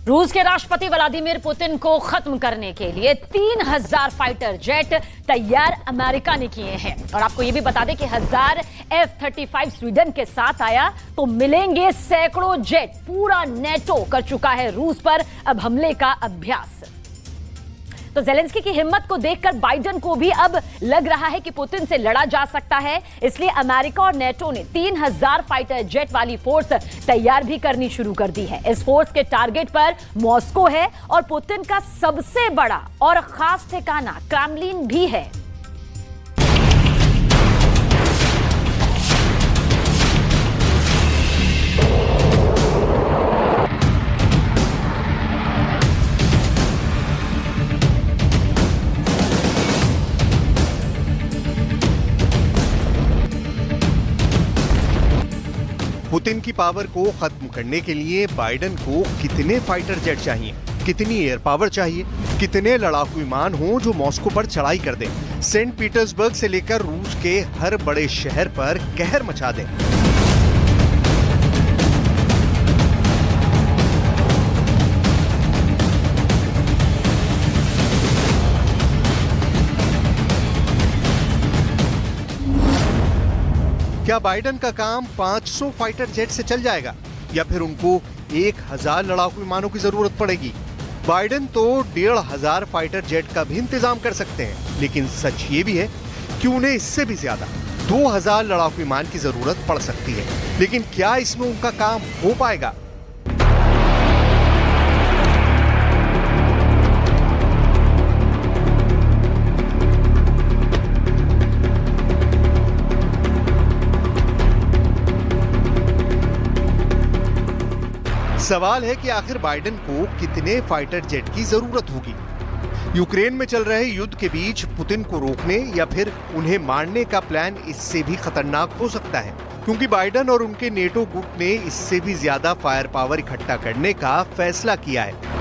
रूस के राष्ट्रपति व्लादिमीर पुतिन को खत्म करने के लिए 3000 फाइटर जेट तैयार अमेरिका ने किए हैं। और आपको यह भी बता दें कि 1000 F-35 स्वीडन के साथ आया तो मिलेंगे सैकड़ों जेट। पूरा नेटो कर चुका है रूस पर अब हमले का अभ्यास। तो जेलेंस्की की हिम्मत को देखकर बाइडेन को भी अब लग रहा है कि पुतिन से लड़ा जा सकता है। इसलिए अमेरिका और नेटो ने 3000 फाइटर जेट वाली फोर्स तैयार भी करनी शुरू कर दी है। इस फोर्स के टारगेट पर मॉस्को है और पुतिन का सबसे बड़ा और खास ठिकाना क्रेमलिन भी है। पुतिन की पावर को खत्म करने के लिए बाइडेन को कितने फाइटर जेट चाहिए, कितनी एयर पावर चाहिए, कितने लड़ाकू विमान हों जो मॉस्को पर चढ़ाई कर दें, सेंट पीटर्सबर्ग से लेकर रूस के हर बड़े शहर पर कहर मचा दें। क्या बाइडेन का काम 500 फाइटर जेट से चल जाएगा या फिर उनको 1000 लड़ाकू विमानों की जरूरत पड़ेगी? बाइडेन तो 1500 फाइटर जेट का भी इंतजाम कर सकते हैं, लेकिन सच ये भी है कि उन्हें इससे भी ज्यादा 2000 लड़ाकू विमान की जरूरत पड़ सकती है। लेकिन क्या इसमें उनका काम हो पाएगा? सवाल है कि आखिर बाइडेन को कितने फाइटर जेट की जरूरत होगी। यूक्रेन में चल रहे युद्ध के बीच पुतिन को रोकने या फिर उन्हें मारने का प्लान इससे भी खतरनाक हो सकता है, क्योंकि बाइडेन और उनके नेटो गुट ने इससे भी ज्यादा फायर पावर इकट्ठा करने का फैसला किया है।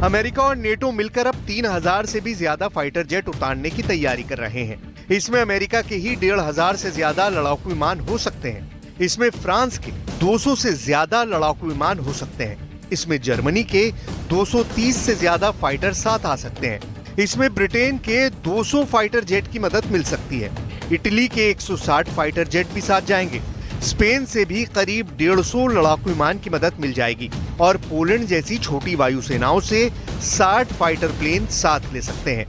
अमेरिका और नेटो मिलकर अब 3000 से भी ज्यादा फाइटर जेट उतारने की तैयारी कर रहे हैं। इसमें अमेरिका के ही 1500 से ज्यादा लड़ाकू विमान हो सकते हैं। इसमें फ्रांस के 200 से ज्यादा लड़ाकू विमान हो सकते हैं। इसमें जर्मनी के 230 से ज्यादा फाइटर साथ आ सकते हैं। इसमें ब्रिटेन के 200 फाइटर जेट की मदद मिल सकती है। इटली के 160 फाइटर जेट भी साथ जाएंगे। स्पेन से भी करीब 150 लड़ाकू विमान की मदद मिल जाएगी और पोलैंड जैसी छोटी वायुसेनाओं से 60 फाइटर प्लेन साथ ले सकते हैं।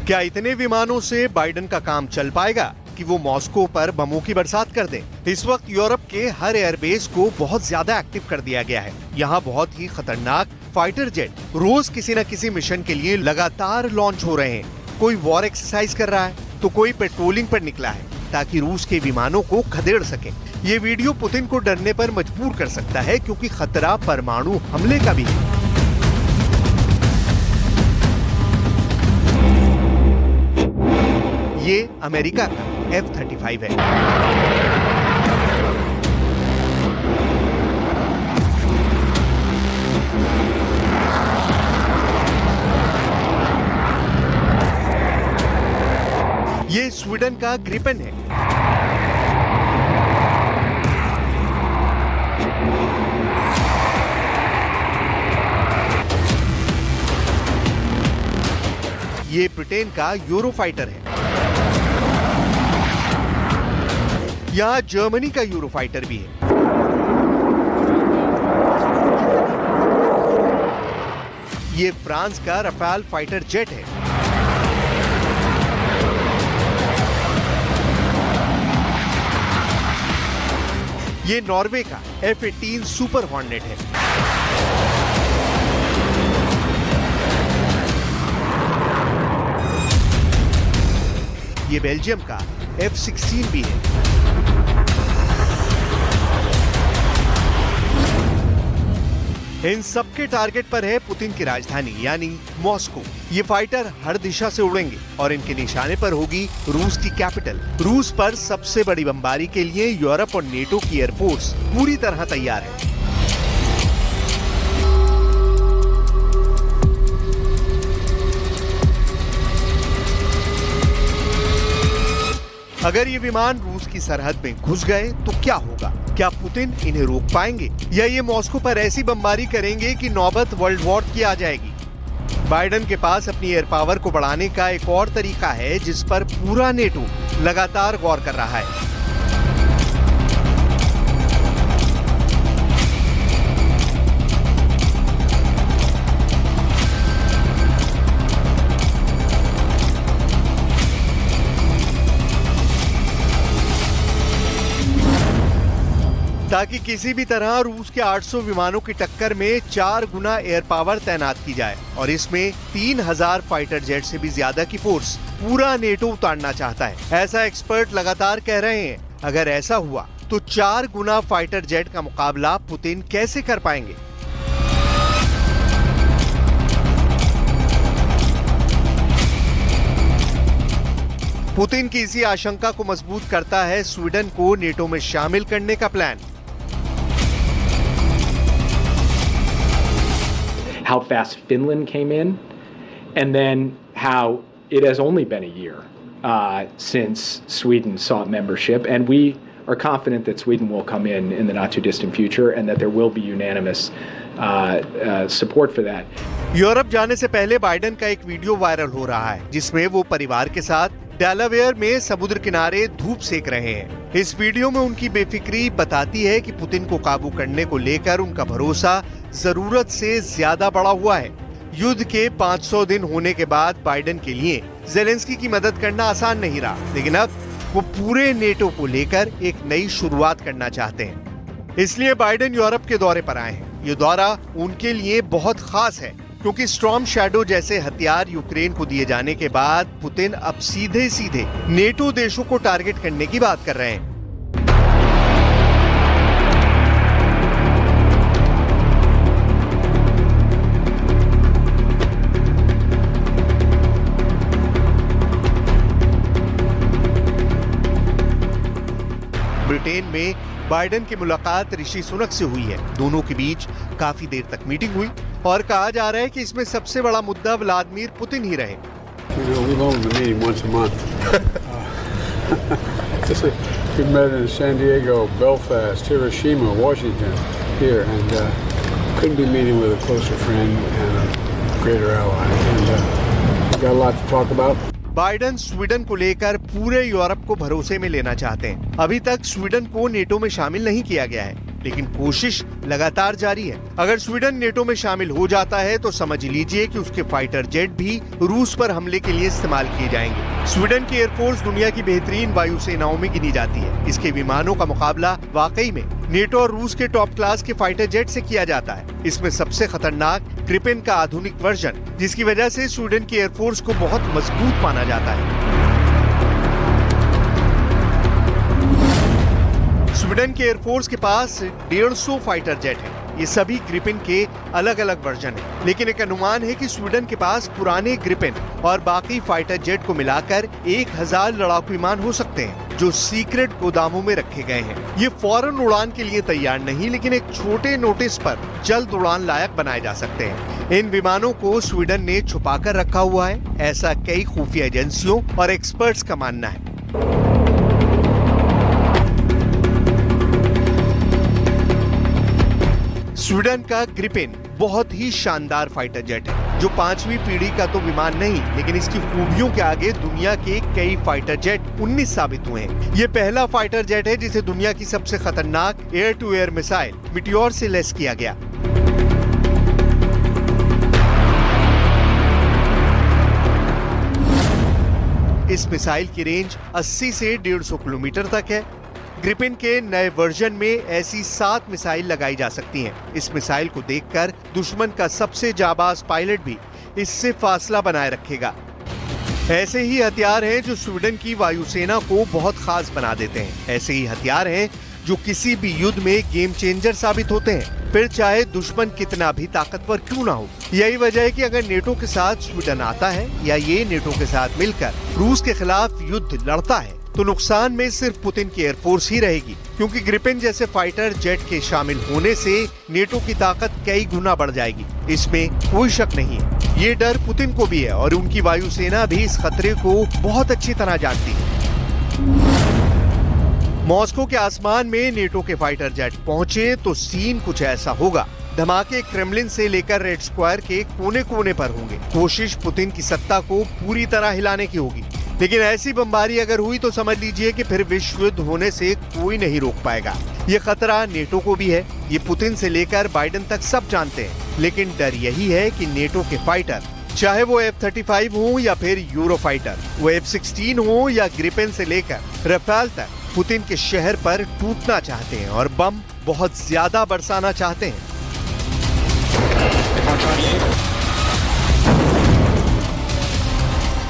क्या इतने विमानों से बाइडेन का काम चल पाएगा कि वो मॉस्को पर बमों की बरसात कर दें? इस वक्त यूरोप के हर एयरबेस को बहुत ज्यादा एक्टिव कर दिया गया है। यहाँ बहुत ही खतरनाक फाइटर जेट रोज किसी न किसी मिशन के लिए लगातार लॉन्च हो रहे हैं। कोई वॉर एक्सरसाइज कर रहा है तो कोई पेट्रोलिंग पर निकला है ताकि रूस के विमानों को खदेड़ सके। ये वीडियो पुतिन को डरने पर मजबूर कर सकता है, क्योंकि खतरा परमाणु हमले का भी है। ये अमेरिका का F-35 है। ये स्वीडन का ग्रिपेन है। ये ब्रिटेन का यूरोफाइटर है। यहाँ जर्मनी का यूरोफाइटर भी है। ये फ्रांस का रफाल फाइटर जेट है। ये नॉर्वे का F-18 सुपर हॉर्नेट है। ये बेल्जियम का F-16 भी है। इन सबके टारगेट पर है पुतिन की राजधानी यानी मॉस्को। ये फाइटर हर दिशा से उड़ेंगे और इनके निशाने पर होगी रूस की कैपिटल। रूस पर सबसे बड़ी बमबारी के लिए यूरोप और नेटो की एयरफोर्स पूरी तरह तैयार है। अगर ये विमान रूस की सरहद में घुस गए तो क्या होगा? क्या पुतिन इन्हें रोक पाएंगे या ये मॉस्को पर ऐसी बमबारी करेंगे कि नौबत वर्ल्ड वॉर की आ जाएगी? बाइडेन के पास अपनी एयर पावर को बढ़ाने का एक और तरीका है जिस पर पूरा नेटो लगातार गौर कर रहा है। ताकि किसी भी तरह रूस के 800 विमानों की टक्कर में 4 गुना एयर पावर तैनात की जाए और इसमें 3000 फाइटर जेट से भी ज्यादा की फोर्स पूरा नेटो उतारना चाहता है। ऐसा एक्सपर्ट लगातार कह रहे हैं। अगर ऐसा हुआ तो 4 गुना फाइटर जेट का मुकाबला पुतिन कैसे कर पाएंगे? पुतिन की इसी आशंका को मजबूत करता है स्वीडन को नेटो में शामिल करने का plan. How fast Finland came in, and then how it has only been a year since Sweden sought membership, and we are confident that Sweden will come in the not too distant future, and that there will be unanimous support for that. Europe जाने से पहले Biden का एक video viral हो रहा है जिसमें वो परिवार के साथ डेलावेयर में समुद्र किनारे धूप सेक रहे हैं। इस वीडियो में उनकी बेफिक्री बताती है कि पुतिन को काबू करने को लेकर उनका भरोसा जरूरत से ज्यादा बढ़ा हुआ है। युद्ध के 500 दिन होने के बाद बाइडेन के लिए जेलेंस्की की मदद करना आसान नहीं रहा, लेकिन अब वो पूरे नेटो को लेकर एक नई शुरुआत करना चाहते हैं। इसलिए बाइडेन यूरोप के दौरे पर आए हैं। ये दौरा उनके लिए बहुत खास है क्योंकि स्टॉर्म शैडो जैसे हथियार यूक्रेन को दिए जाने के बाद पुतिन अब सीधे सीधे नेटो देशों को टारगेट करने की बात कर रहे हैं। ब्रिटेन में बाइडेन की मुलाकात ऋषि सुनक से हुई है। दोनों के बीच काफी देर तक मीटिंग हुई और कहा जा रहा है कि इसमें सबसे बड़ा मुद्दा व्लादिमीर पुतिन ही रहे। We've met in San Diego, Belfast, Hiroshima, Washington, here, and couldn't be meeting with a closer friend and a greater ally. And we've got a lot to talk about. Biden Sweden को लेकर पूरे Europe को भरोसे में लेना चाहते हैं। अभी तक स्वीडन को नेटो में शामिल नहीं किया गया है, लेकिन कोशिश लगातार जारी है। अगर स्वीडन नेटो में शामिल हो जाता है तो समझ लीजिए कि उसके फाइटर जेट भी रूस पर हमले के लिए इस्तेमाल किए जाएंगे। स्वीडन की एयरफोर्स दुनिया की बेहतरीन वायुसेनाओं में गिनी जाती है। इसके विमानों का मुकाबला वाकई में नेटो और रूस के टॉप क्लास के फाइटर जेट से किया जाता है। इसमें सबसे खतरनाक ग्रिपेन का आधुनिक वर्जन, जिसकी वजह से स्वीडन की एयरफोर्स को बहुत मजबूत माना जाता है। स्वीडन के एयरफोर्स के पास 150 फाइटर जेट हैं। ये सभी ग्रिपेन के अलग अलग वर्जन हैं, लेकिन एक अनुमान है कि स्वीडन के पास पुराने ग्रिपेन और बाकी फाइटर जेट को मिलाकर 1000 लड़ाकू विमान हो सकते हैं, जो सीक्रेट गोदामों में रखे गए हैं। ये फौरन उड़ान के लिए तैयार नहीं, लेकिन एक छोटे नोटिस पर जल्द उड़ान लायक बनाए जा सकते हैं। इन विमानों को स्वीडन ने छुपा कर रखा हुआ है, ऐसा कई खुफिया एजेंसियों और एक्सपर्ट्स का मानना है। स्वीडन का ग्रिपेन बहुत ही शानदार फाइटर जेट है, जो 5वीं पीढ़ी का तो विमान नहीं, लेकिन इसकी खूबियों के आगे दुनिया के कई फाइटर जेट 19 साबित हुए हैं। ये पहला फाइटर जेट है जिसे दुनिया की सबसे खतरनाक air to air missile Meteor से लैस किया गया। इस मिसाइल की रेंज 80 से 150 किलोमीटर तक है। ग्रिपेन के नए वर्जन में ऐसी 7 मिसाइल लगाई जा सकती हैं। इस मिसाइल को देखकर दुश्मन का सबसे जाबाज पायलट भी इससे फासला बनाए रखेगा। ऐसे ही हथियार हैं जो स्वीडन की वायुसेना को बहुत खास बना देते हैं। ऐसे ही हथियार हैं जो किसी भी युद्ध में गेम चेंजर साबित होते हैं, फिर चाहे दुश्मन कितना भी ताकतवर क्यों ना हो। यही वजह है कि अगर नेटो के साथ स्वीडन आता है या ये नेटो के साथ मिलकर रूस के खिलाफ युद्ध लड़ता है, तो नुकसान में सिर्फ पुतिन की एयरफोर्स ही रहेगी, क्योंकि ग्रिपेन जैसे फाइटर जेट के शामिल होने से नेटो की ताकत कई गुना बढ़ जाएगी। इसमें कोई शक नहीं है। ये डर पुतिन को भी है और उनकी वायुसेना भी इस खतरे को बहुत अच्छी तरह जानती है। मॉस्को के आसमान में नेटो के फाइटर जेट पहुंचे तो सीन कुछ ऐसा होगा। धमाके क्रेमलिन से लेकर रेड स्क्वायर के कोने कोने पर होंगे। कोशिश पुतिन की सत्ता को पूरी तरह हिलाने की होगी, लेकिन ऐसी बमबारी अगर हुई तो समझ लीजिए कि फिर विश्व युद्ध होने से कोई नहीं रोक पाएगा। ये खतरा नेटो को भी है, ये पुतिन से लेकर बाइडेन तक सब जानते हैं। लेकिन डर यही है कि नेटो के फाइटर, चाहे वो F-35 हो या फिर यूरो फाइटर, वो F-16 हो या ग्रिपेन से लेकर रफाल तक, पुतिन के शहर पर टूटना चाहते हैं और बम बहुत ज्यादा बरसाना चाहते हैं।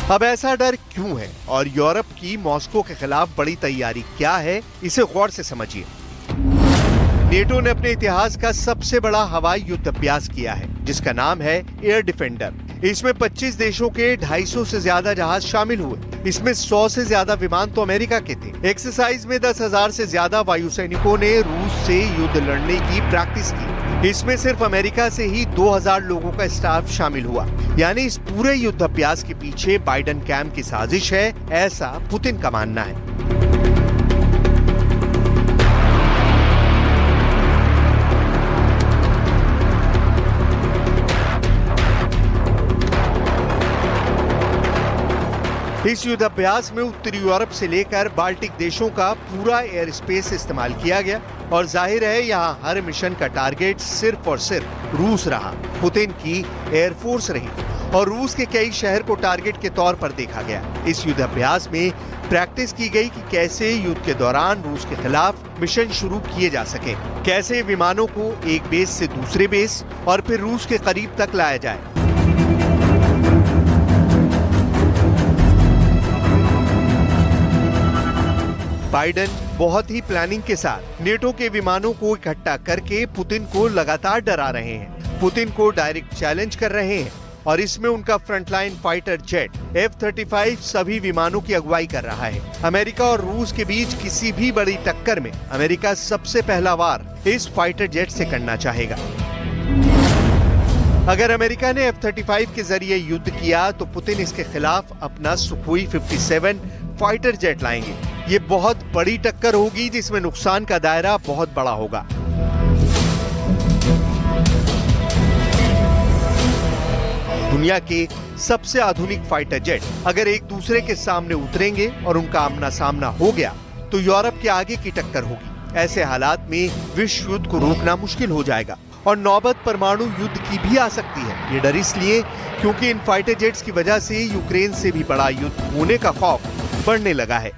अब ऐसा डर क्यों है और यूरोप की मॉस्को के खिलाफ बड़ी तैयारी क्या है, इसे गौर से समझिए। नेटो ने अपने इतिहास का सबसे बड़ा हवाई युद्ध अभ्यास किया है, जिसका नाम है एयर डिफेंडर। इसमें 25 देशों के 250 से ज्यादा जहाज शामिल हुए। इसमें 100 से ज्यादा विमान तो अमेरिका के थे। एक्सरसाइज में 10,000 से ज्यादा वायु सैनिकों ने रूस से युद्ध लड़ने की प्रैक्टिस की। इसमें सिर्फ अमेरिका से ही 2000 लोगों का स्टाफ शामिल हुआ। यानी इस पूरे युद्ध अभ्यास के पीछे बाइडेन कैंप की साजिश है, ऐसा पुतिन का मानना है। इस युद्ध अभ्यास में उत्तरी यूरोप से लेकर बाल्टिक देशों का पूरा एयर स्पेस इस्तेमाल किया गया और जाहिर है यहाँ हर मिशन का टारगेट सिर्फ और सिर्फ रूस रहा, पुतिन की एयरफोर्स रही और रूस के कई शहर को टारगेट के तौर पर देखा गया। इस युद्ध अभ्यास में प्रैक्टिस की गई कि कैसे युद्ध के दौरान रूस के खिलाफ मिशन शुरू किए जा सके, कैसे विमानों को एक बेस से दूसरे बेस और फिर रूस के करीब तक लाया जाए। बाइडेन बहुत ही प्लानिंग के साथ नेटो के विमानों को इकट्ठा करके पुतिन को लगातार डरा रहे हैं, पुतिन को डायरेक्ट चैलेंज कर रहे हैं और इसमें उनका फ्रंटलाइन फाइटर जेट F-35 सभी विमानों की अगुवाई कर रहा है। अमेरिका और रूस के बीच किसी भी बड़ी टक्कर में अमेरिका सबसे पहला वार इस फाइटर जेट से करना चाहेगा। अगर अमेरिका ने F-35 के जरिए युद्ध किया तो पुतिन इसके खिलाफ अपना सुखोई 57 फाइटर जेट लाएंगे। ये बहुत बड़ी टक्कर होगी जिसमें नुकसान का दायरा बहुत बड़ा होगा। दुनिया के सबसे आधुनिक फाइटर जेट अगर एक दूसरे के सामने उतरेंगे और उनका आमना सामना हो गया तो यूरोप के आगे की टक्कर होगी। ऐसे हालात में विश्व युद्ध को रोकना मुश्किल हो जाएगा और नौबत परमाणु युद्ध की भी आ सकती है। ये डर इसलिए क्योंकि इन फाइटर जेट्स की वजह से यूक्रेन से भी बड़ा युद्ध होने का खौफ बढ़ने लगा है।